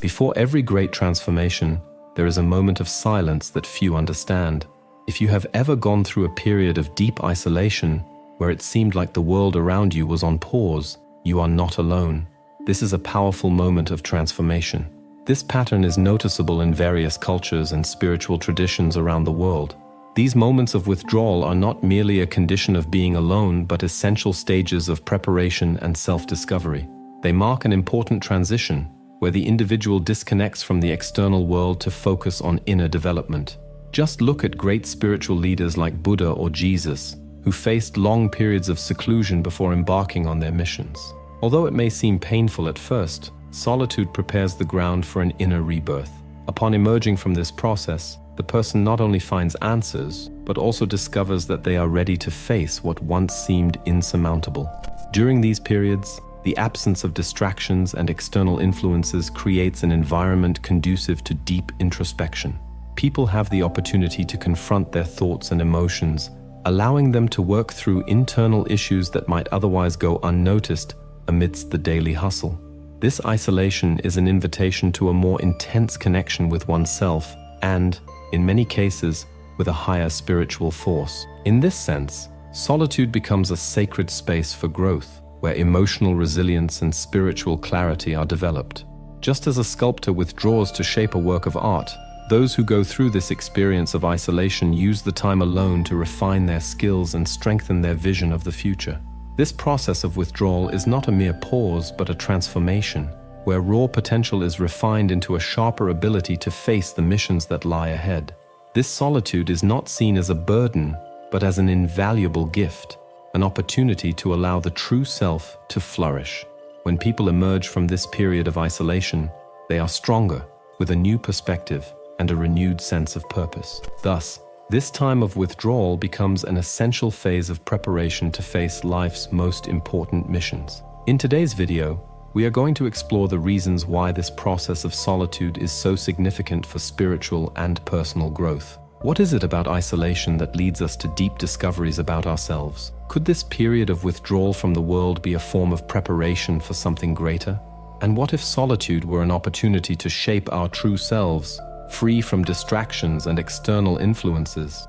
Before every great transformation, there is a moment of silence that few understand. If you have ever gone through a period of deep isolation, where it seemed like the world around you was on pause, you are not alone. This is a powerful moment of transformation. This pattern is noticeable in various cultures and spiritual traditions around the world. These moments of withdrawal are not merely a condition of being alone, but essential stages of preparation and self-discovery. They mark an important transition, where the individual disconnects from the external world to focus on inner development. Just look at great spiritual leaders like Buddha or Jesus, who faced long periods of seclusion before embarking on their missions. Although it may seem painful at first, solitude prepares the ground for an inner rebirth. Upon emerging from this process, the person not only finds answers, but also discovers that they are ready to face what once seemed insurmountable. During these periods, the absence of distractions and external influences creates an environment conducive to deep introspection. People have the opportunity to confront their thoughts and emotions, allowing them to work through internal issues that might otherwise go unnoticed amidst the daily hustle. This isolation is an invitation to a more intense connection with oneself and, in many cases, with a higher spiritual force. In this sense, solitude becomes a sacred space for growth, where emotional resilience and spiritual clarity are developed. Just as a sculptor withdraws to shape a work of art, those who go through this experience of isolation use the time alone to refine their skills and strengthen their vision of the future. This process of withdrawal is not a mere pause, but a transformation, where raw potential is refined into a sharper ability to face the missions that lie ahead. This solitude is not seen as a burden, but as an invaluable gift, an opportunity to allow the true self to flourish. When people emerge from this period of isolation, they are stronger, with a new perspective and a renewed sense of purpose. Thus, this time of withdrawal becomes an essential phase of preparation to face life's most important missions. In today's video, we are going to explore the reasons why this process of solitude is so significant for spiritual and personal growth. What is it about isolation that leads us to deep discoveries about ourselves? Could this period of withdrawal from the world be a form of preparation for something greater? And what if solitude were an opportunity to shape our true selves, free from distractions and external influences?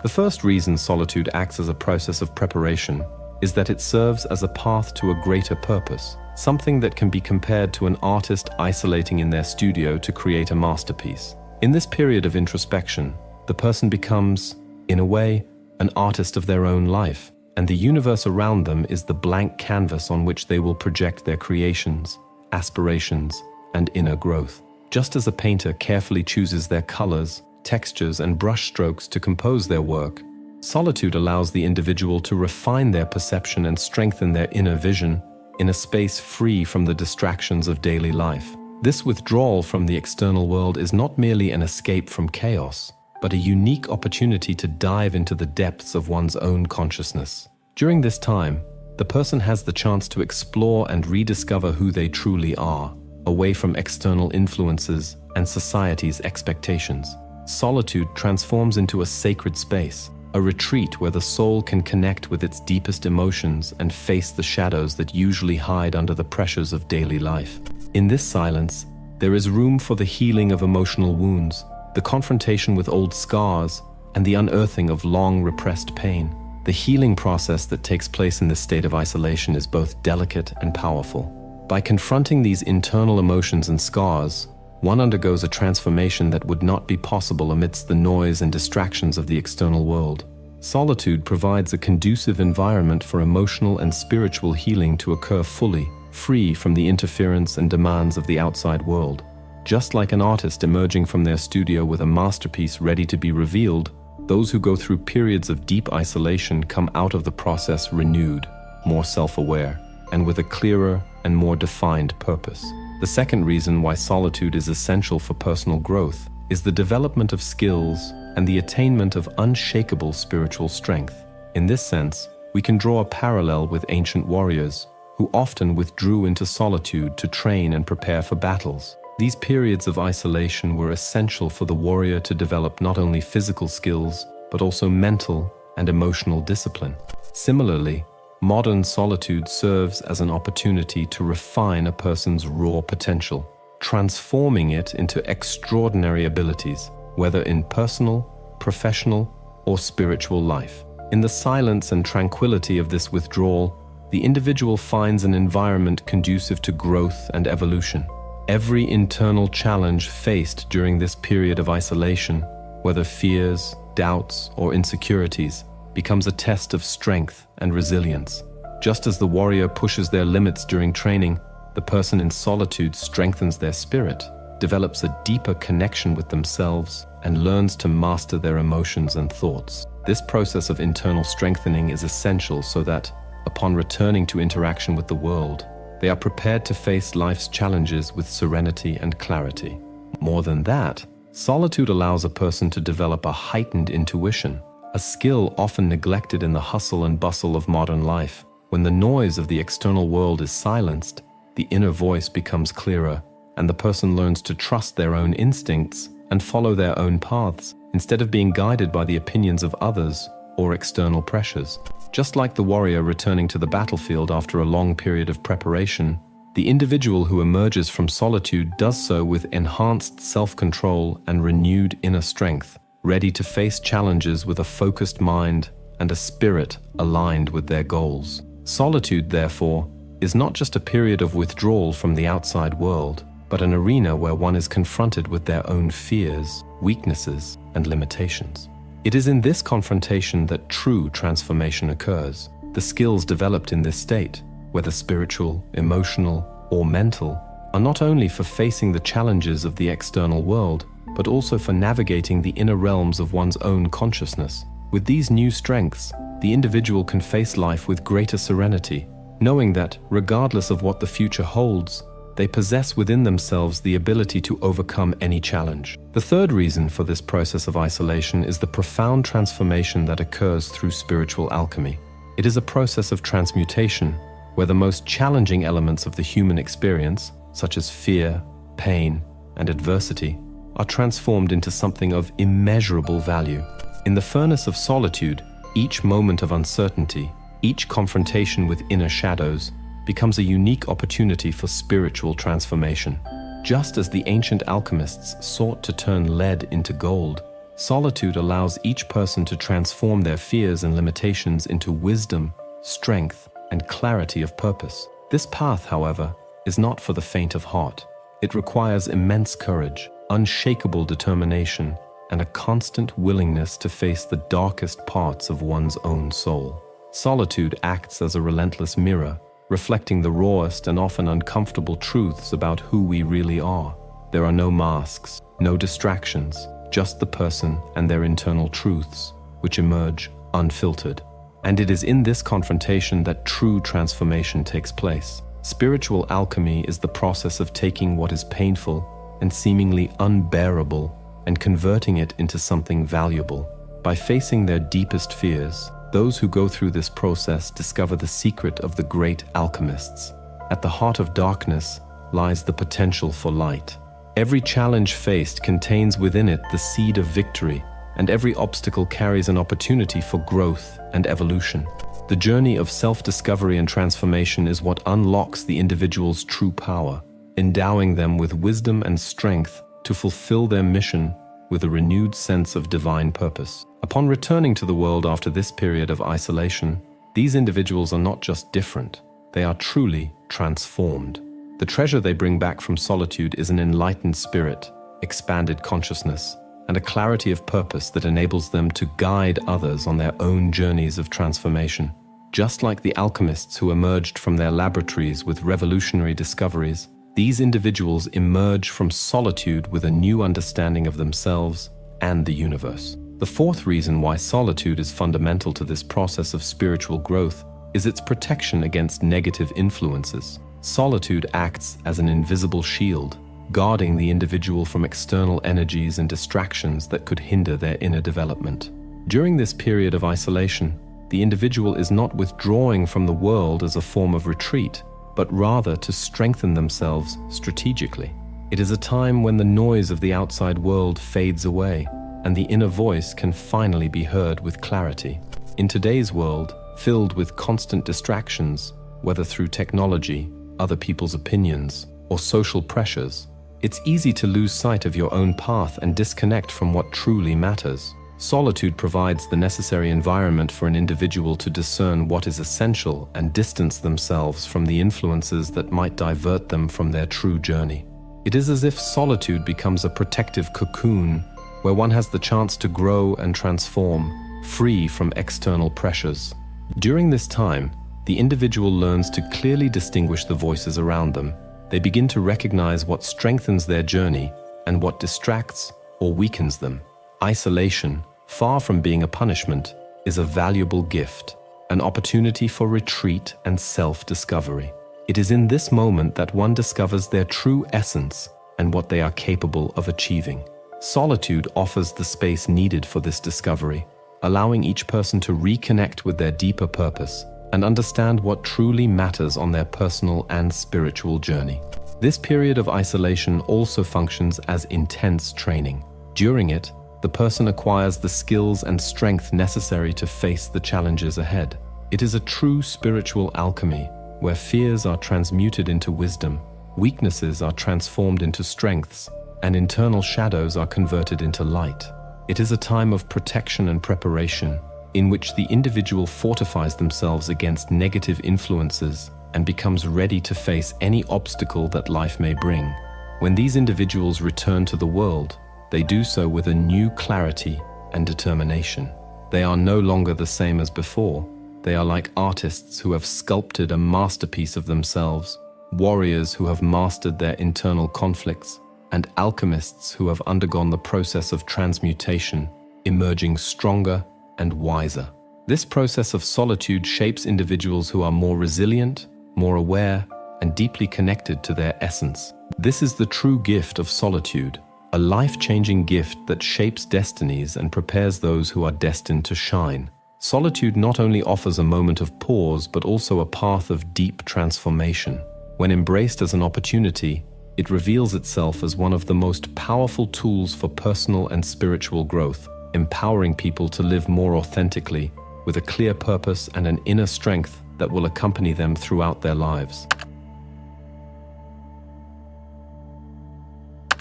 The first reason solitude acts as a process of preparation is that it serves as a path to a greater purpose, something that can be compared to an artist isolating in their studio to create a masterpiece. In this period of introspection, the person becomes, in a way, an artist of their own life, and the universe around them is the blank canvas on which they will project their creations, aspirations, and inner growth. Just as a painter carefully chooses their colors, textures, and brushstrokes to compose their work, solitude allows the individual to refine their perception and strengthen their inner vision in a space free from the distractions of daily life. This withdrawal from the external world is not merely an escape from chaos, but a unique opportunity to dive into the depths of one's own consciousness. During this time, the person has the chance to explore and rediscover who they truly are, away from external influences and society's expectations. Solitude transforms into a sacred space, a retreat where the soul can connect with its deepest emotions and face the shadows that usually hide under the pressures of daily life. In this silence, there is room for the healing of emotional wounds, the confrontation with old scars, and the unearthing of long repressed pain. The healing process that takes place in this state of isolation is both delicate and powerful. By confronting these internal emotions and scars, one undergoes a transformation that would not be possible amidst the noise and distractions of the external world. Solitude provides a conducive environment for emotional and spiritual healing to occur fully, free from the interference and demands of the outside world. Just like an artist emerging from their studio with a masterpiece ready to be revealed, those who go through periods of deep isolation come out of the process renewed, more self-aware, and with a clearer and more defined purpose. The second reason why solitude is essential for personal growth is the development of skills and the attainment of unshakable spiritual strength. In this sense, we can draw a parallel with ancient warriors, who often withdrew into solitude to train and prepare for battles. These periods of isolation were essential for the warrior to develop not only physical skills, but also mental and emotional discipline. Similarly, modern solitude serves as an opportunity to refine a person's raw potential, transforming it into extraordinary abilities, whether in personal, professional, or spiritual life. In the silence and tranquility of this withdrawal, the individual finds an environment conducive to growth and evolution. Every internal challenge faced during this period of isolation, whether fears, doubts, or insecurities, becomes a test of strength and resilience. Just as the warrior pushes their limits during training, the person in solitude strengthens their spirit, develops a deeper connection with themselves, and learns to master their emotions and thoughts. This process of internal strengthening is essential so that, upon returning to interaction with the world, they are prepared to face life's challenges with serenity and clarity. More than that, solitude allows a person to develop a heightened intuition, a skill often neglected in the hustle and bustle of modern life. When the noise of the external world is silenced, the inner voice becomes clearer, and the person learns to trust their own instincts and follow their own paths, instead of being guided by the opinions of others or external pressures. Just like the warrior returning to the battlefield after a long period of preparation, the individual who emerges from solitude does so with enhanced self-control and renewed inner strength, ready to face challenges with a focused mind and a spirit aligned with their goals. Solitude, therefore, is not just a period of withdrawal from the outside world, but an arena where one is confronted with their own fears, weaknesses, and limitations. It is in this confrontation that true transformation occurs. The skills developed in this state, whether spiritual, emotional, or mental, are not only for facing the challenges of the external world, but also for navigating the inner realms of one's own consciousness. With these new strengths, the individual can face life with greater serenity, knowing that, regardless of what the future holds, they possess within themselves the ability to overcome any challenge. The third reason for this process of isolation is the profound transformation that occurs through spiritual alchemy. It is a process of transmutation, where the most challenging elements of the human experience, such as fear, pain, and adversity, are transformed into something of immeasurable value. In the furnace of solitude, each moment of uncertainty, each confrontation with inner shadows, becomes a unique opportunity for spiritual transformation. Just as the ancient alchemists sought to turn lead into gold, solitude allows each person to transform their fears and limitations into wisdom, strength, and clarity of purpose. This path, however, is not for the faint of heart. It requires immense courage, unshakable determination, and a constant willingness to face the darkest parts of one's own soul. Solitude acts as a relentless mirror, reflecting the rawest and often uncomfortable truths about who we really are. There are no masks, no distractions, just the person and their internal truths, which emerge unfiltered. And it is in this confrontation that true transformation takes place. Spiritual alchemy is the process of taking what is painful and seemingly unbearable and converting it into something valuable. By facing their deepest fears, those who go through this process discover the secret of the great alchemists. At the heart of darkness lies the potential for light. Every challenge faced contains within it the seed of victory, and every obstacle carries an opportunity for growth and evolution. The journey of self-discovery and transformation is what unlocks the individual's true power, endowing them with wisdom and strength to fulfill their mission with a renewed sense of divine purpose. Upon returning to the world after this period of isolation, these individuals are not just different, they are truly transformed. The treasure they bring back from solitude is an enlightened spirit, expanded consciousness, and a clarity of purpose that enables them to guide others on their own journeys of transformation. Just like the alchemists who emerged from their laboratories with revolutionary discoveries, these individuals emerge from solitude with a new understanding of themselves and the universe. The fourth reason why solitude is fundamental to this process of spiritual growth is its protection against negative influences. Solitude acts as an invisible shield, guarding the individual from external energies and distractions that could hinder their inner development. During this period of isolation, the individual is not withdrawing from the world as a form of retreat, but rather to strengthen themselves strategically. It is a time when the noise of the outside world fades away, and the inner voice can finally be heard with clarity. In today's world, filled with constant distractions, whether through technology, other people's opinions, or social pressures, it's easy to lose sight of your own path and disconnect from what truly matters. Solitude provides the necessary environment for an individual to discern what is essential and distance themselves from the influences that might divert them from their true journey. It is as if solitude becomes a protective cocoon where one has the chance to grow and transform, free from external pressures. During this time, the individual learns to clearly distinguish the voices around them. They begin to recognize what strengthens their journey and what distracts or weakens them. Isolation, far from being a punishment, is a valuable gift, an opportunity for retreat and self-discovery. It is in this moment that one discovers their true essence and what they are capable of achieving. Solitude offers the space needed for this discovery, allowing each person to reconnect with their deeper purpose and understand what truly matters on their personal and spiritual journey. This period of isolation also functions as intense training. During it, the person acquires the skills and strength necessary to face the challenges ahead. It is a true spiritual alchemy, where fears are transmuted into wisdom, weaknesses are transformed into strengths, and internal shadows are converted into light. It is a time of protection and preparation, in which the individual fortifies themselves against negative influences and becomes ready to face any obstacle that life may bring. When these individuals return to the world, they do so with a new clarity and determination. They are no longer the same as before. They are like artists who have sculpted a masterpiece of themselves, warriors who have mastered their internal conflicts, and alchemists who have undergone the process of transmutation, emerging stronger and wiser. This process of solitude shapes individuals who are more resilient, more aware, and deeply connected to their essence. This is the true gift of solitude, a life-changing gift that shapes destinies and prepares those who are destined to shine. Solitude not only offers a moment of pause, but also a path of deep transformation. When embraced as an opportunity, it reveals itself as one of the most powerful tools for personal and spiritual growth, empowering people to live more authentically, with a clear purpose and an inner strength that will accompany them throughout their lives.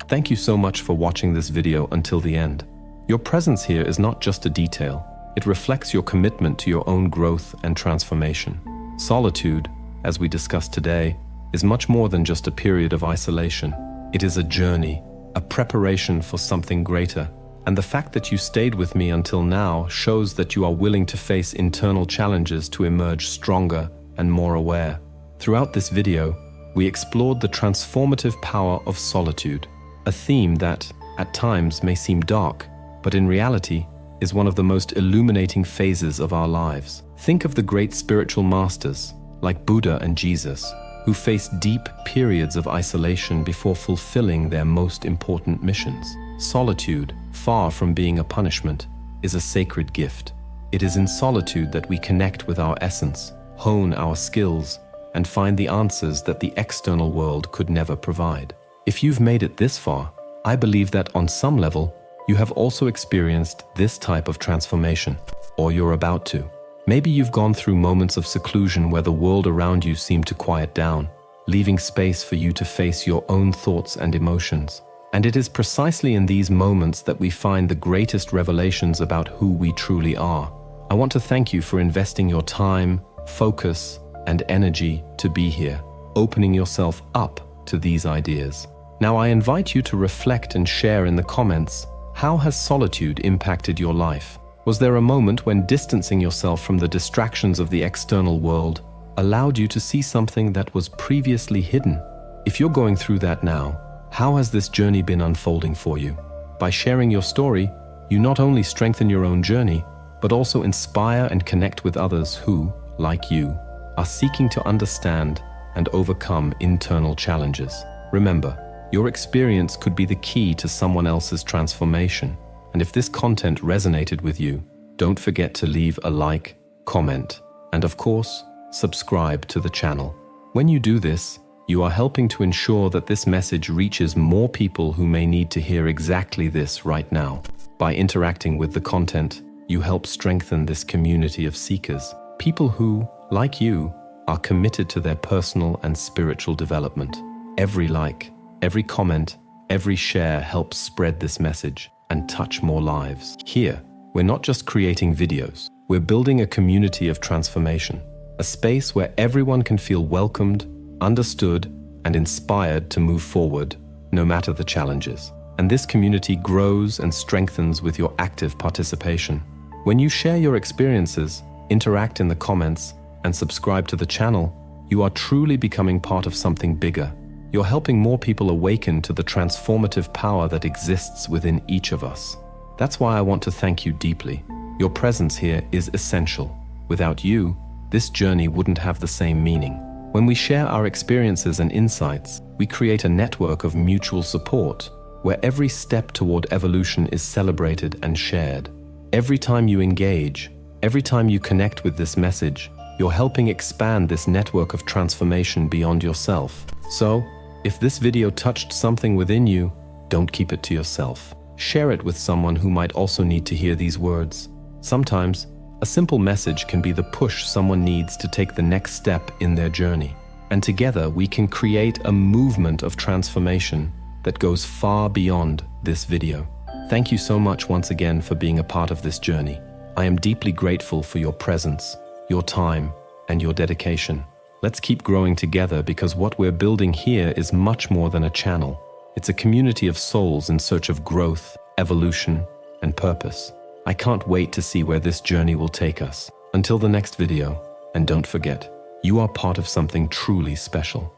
Thank you so much for watching this video until the end. Your presence here is not just a detail, it reflects your commitment to your own growth and transformation. Solitude, as we discussed today, is much more than just a period of isolation. It is a journey, a preparation for something greater. And the fact that you stayed with me until now shows that you are willing to face internal challenges to emerge stronger and more aware. Throughout this video, we explored the transformative power of solitude, a theme that, at times, may seem dark, but in reality, is one of the most illuminating phases of our lives. Think of the great spiritual masters, like Buddha and Jesus, who faced deep periods of isolation before fulfilling their most important missions. Solitude, far from being a punishment, is a sacred gift. It is in solitude that we connect with our essence, hone our skills, and find the answers that the external world could never provide. If you've made it this far, I believe that on some level, you have also experienced this type of transformation, or you're about to. Maybe you've gone through moments of seclusion where the world around you seemed to quiet down, leaving space for you to face your own thoughts and emotions. And it is precisely in these moments that we find the greatest revelations about who we truly are. I want to thank you for investing your time, focus, and energy to be here, opening yourself up to these ideas. Now I invite you to reflect and share in the comments, how has solitude impacted your life? Was there a moment when distancing yourself from the distractions of the external world allowed you to see something that was previously hidden? If you're going through that now, how has this journey been unfolding for you? By sharing your story, you not only strengthen your own journey, but also inspire and connect with others who, like you, are seeking to understand and overcome internal challenges. Remember, your experience could be the key to someone else's transformation. And if this content resonated with you, don't forget to leave a like, comment, and of course, subscribe to the channel. When you do this, you are helping to ensure that this message reaches more people who may need to hear exactly this right now. By interacting with the content, you help strengthen this community of seekers, People who, like you, are committed to their personal and spiritual development. Every like, every comment, every share helps spread this message and touch more lives. Here, we're not just creating videos, we're building a community of transformation, a space where everyone can feel welcomed, understood, and inspired to move forward, no matter the challenges. And this community grows and strengthens with your active participation. When you share your experiences, interact in the comments, and subscribe to the channel, you are truly becoming part of something bigger. You're helping more people awaken to the transformative power that exists within each of us. That's why I want to thank you deeply. Your presence here is essential. Without you, this journey wouldn't have the same meaning. When we share our experiences and insights, we create a network of mutual support, where every step toward evolution is celebrated and shared. Every time you engage, every time you connect with this message, you're helping expand this network of transformation beyond yourself. So, if this video touched something within you, don't keep it to yourself. Share it with someone who might also need to hear these words. Sometimes, a simple message can be the push someone needs to take the next step in their journey. And together, we can create a movement of transformation that goes far beyond this video. Thank you so much once again for being a part of this journey. I am deeply grateful for your presence, your time, and your dedication. Let's keep growing together because what we're building here is much more than a channel. It's a community of souls in search of growth, evolution, and purpose. I can't wait to see where this journey will take us. Until the next video, and don't forget, you are part of something truly special.